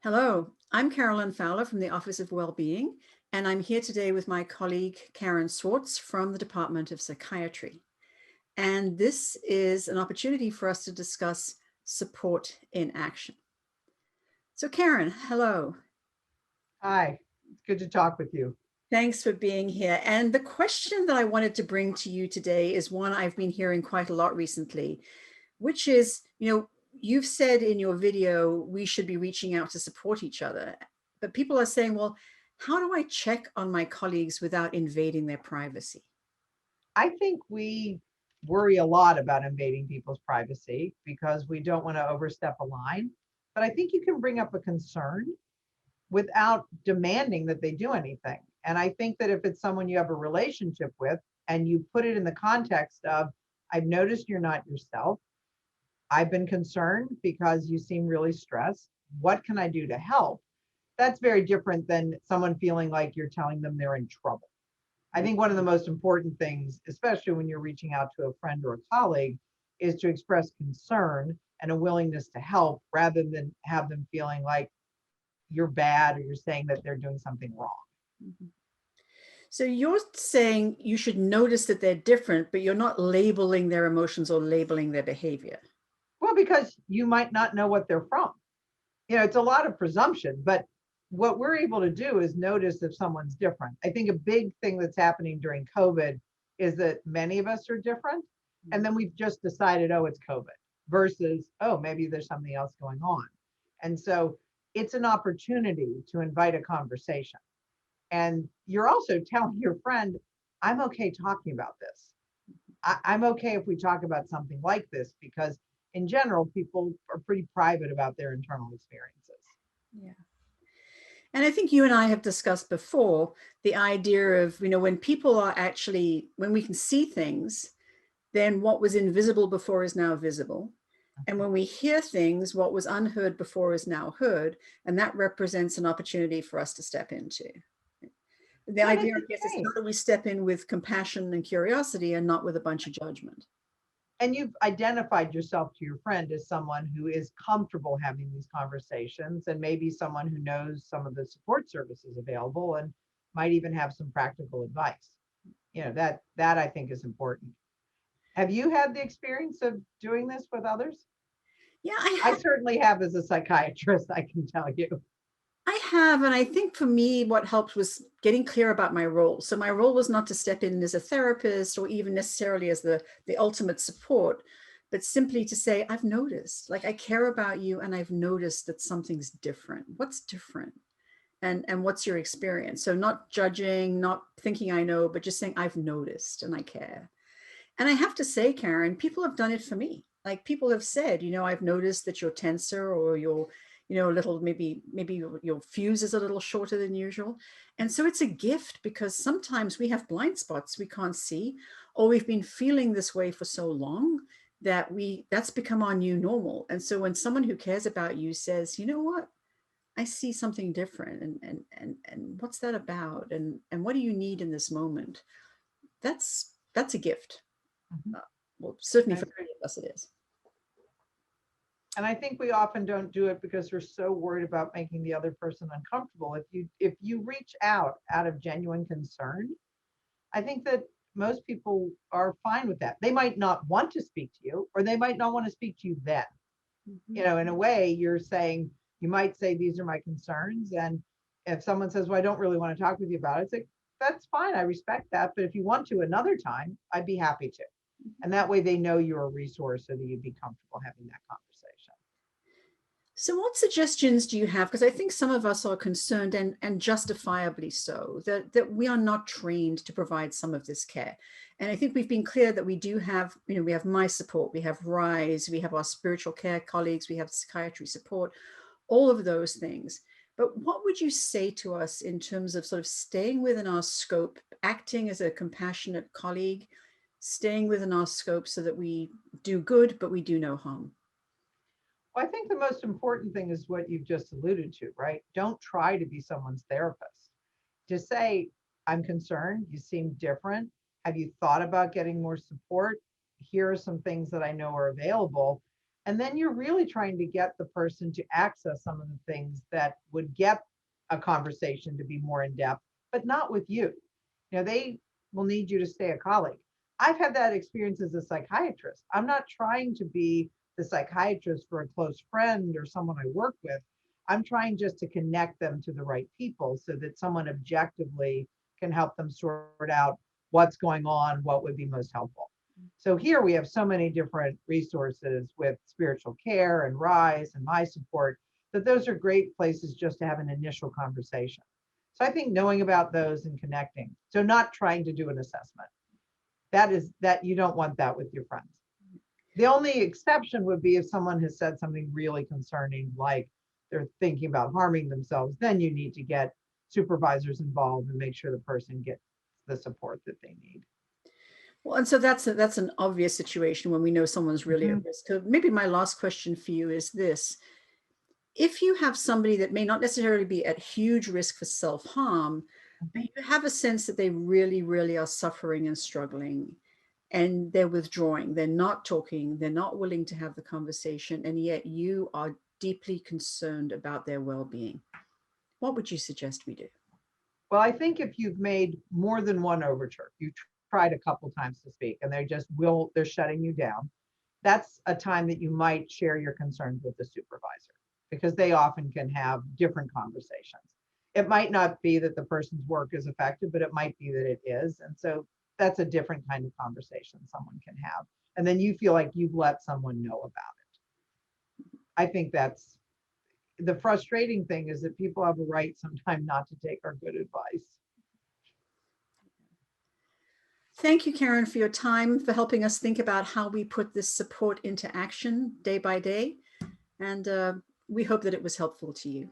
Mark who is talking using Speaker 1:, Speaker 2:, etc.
Speaker 1: Hello, I'm Carolyn Fowler from the Office of Wellbeing, and I'm here today with my colleague Karen Swartz from the Department of Psychiatry. And this is an opportunity for us to discuss support in action. So Karen, hello.
Speaker 2: Hi, it's good to talk with you.
Speaker 1: Thanks for being here. And the question that I wanted to bring to you today is one I've been hearing quite a lot recently, which is, you've said in your video, we should be reaching out to support each other. But people are saying, well, how do I check on my colleagues without invading their privacy?
Speaker 2: I think we worry a lot about invading people's privacy because we don't want to overstep a line. But I think you can bring up a concern without demanding that they do anything. And I think that if it's someone you have a relationship with and you put it in the context of, I've noticed you're not yourself. I've been concerned because you seem really stressed. What can I do to help? That's very different than someone feeling like you're telling them they're in trouble. I think one of the most important things, especially when you're reaching out to a friend or a colleague, is to express concern and a willingness to help rather than have them feeling like you're bad or you're saying that they're doing something wrong.
Speaker 1: Mhm. So you're saying you should notice that they're different, but you're not labeling their emotions or labeling their behavior.
Speaker 2: Well, because you might not know what they're from. It's a lot of presumption, but what we're able to do is notice if someone's different. I think a big thing that's happening during COVID is that many of us are different. And then we've just decided, oh, it's COVID versus, oh, maybe there's something else going on. And so it's an opportunity to invite a conversation. And you're also telling your friend, I'm okay talking about this. I'm okay if we talk about something like this because in general, people are pretty private about their internal experiences.
Speaker 1: Yeah. And I think you and I have discussed before the idea of, when people are actually, when we can see things, then what was invisible before is now visible. And when we hear things, what was unheard before is now heard. And that represents an opportunity for us to step into. The
Speaker 2: Well, it's
Speaker 1: idea, I
Speaker 2: the
Speaker 1: guess, is how
Speaker 2: same.
Speaker 1: do we step in with compassion and curiosity and not with a bunch of judgment?
Speaker 2: And you've identified yourself to your friend as someone who is comfortable having these conversations and maybe someone who knows some of the support services available and might even have some practical advice. That I think is important. Have you had the experience of doing this with others?
Speaker 1: Yeah, I
Speaker 2: I
Speaker 1: have.
Speaker 2: certainly have as a psychiatrist, I can tell you.
Speaker 1: I have, and I think for me, what helped was getting clear about my role. So my role was not to step in as a therapist or even necessarily as the ultimate support, but simply to say, I've noticed, like I care about you, and I've noticed that something's different. What's different? And what's your experience? So not judging, not thinking I know, but just saying I've noticed and I care. And I have to say, Karen, people have done it for me. Like people have said, I've noticed that you're tenser or you're, a little, maybe your fuse is a little shorter than usual. And so it's a gift because sometimes we have blind spots we can't see, or we've been feeling this way for so long that that's become our new normal. And so when someone who cares about you says, you know what, I see something different, and what's that about? And what do you need in this moment? That's a gift.
Speaker 2: Mhm.
Speaker 1: Uh, well, certainly
Speaker 2: I
Speaker 1: for
Speaker 2: agree.
Speaker 1: many of us, it is.
Speaker 2: And I think we often don't do it because we're so worried about making the other person uncomfortable. If you reach out of genuine concern, I think that most people are fine with that. They might not want to speak to you, or they might not want to speak to you then.
Speaker 1: Mhm.
Speaker 2: In a way, you're saying, you might say, these are my concerns. And if someone says, well, I don't really want to talk with you about it, it's like, that's fine. I respect that. But if you want to another time, I'd be happy to. And that way they know you're a resource so that you'd be comfortable having that conversation.
Speaker 1: So, what suggestions do you have? Because I think some of us are concerned, and justifiably so, that we are not trained to provide some of this care. And I think we've been clear that we do have, we have my support, we have RISE, we have our spiritual care colleagues, we have psychiatry support, all of those things. But what would you say to us in terms of sort of staying within our scope, acting as a compassionate colleague, staying within our scope so that we do good, but we do no harm?
Speaker 2: Well, I think the most important thing is what you've just alluded to, right? Don't try to be someone's therapist. Just say, I'm concerned. You seem different. Have you thought about getting more support? Here are some things that I know are available. And then you're really trying to get the person to access some of the things that would get a conversation to be more in depth, but not with you. You know, they will need you to stay a colleague. I've had that experience as a psychiatrist. I'm not trying to be the psychiatrist for a close friend or someone I work with. I'm trying just to connect them to the right people so that someone objectively can help them sort out what's going on, what would be most helpful. So here we have so many different resources with spiritual care and Rise and my support that those are great places just to have an initial conversation. So I think knowing about those and connecting. So not trying to do an assessment. That you don't want that with your friends. The only exception would be if someone has said something really concerning, like they're thinking about harming themselves, then you need to get supervisors involved and make sure the person gets the support that they need.
Speaker 1: Well, and so that's an obvious situation when we know someone's really at
Speaker 2: Mhm.
Speaker 1: risk. So maybe my last question for you is this. If you have somebody that may not necessarily be at huge risk for self-harm, but
Speaker 2: Mhm.
Speaker 1: you have a sense that they really, really are suffering and struggling, and they're withdrawing, they're not talking, they're not willing to have the conversation, and yet you are deeply concerned about their well-being, what would you suggest we do?
Speaker 2: Well, I think if you've made more than one overture, you tried a couple times to speak and they're shutting you down, that's a time that you might share your concerns with the supervisor because they often can have different conversations. It might not be that the person's work is affected, but it might be that it is. And so that's a different kind of conversation someone can have. And then you feel like you've let someone know about it. I think that's the frustrating thing is that people have a right sometimes not to take our good advice.
Speaker 1: Thank you, Karen, for your time, for helping us think about how we put this support into action day by day. And we hope that it was helpful to you.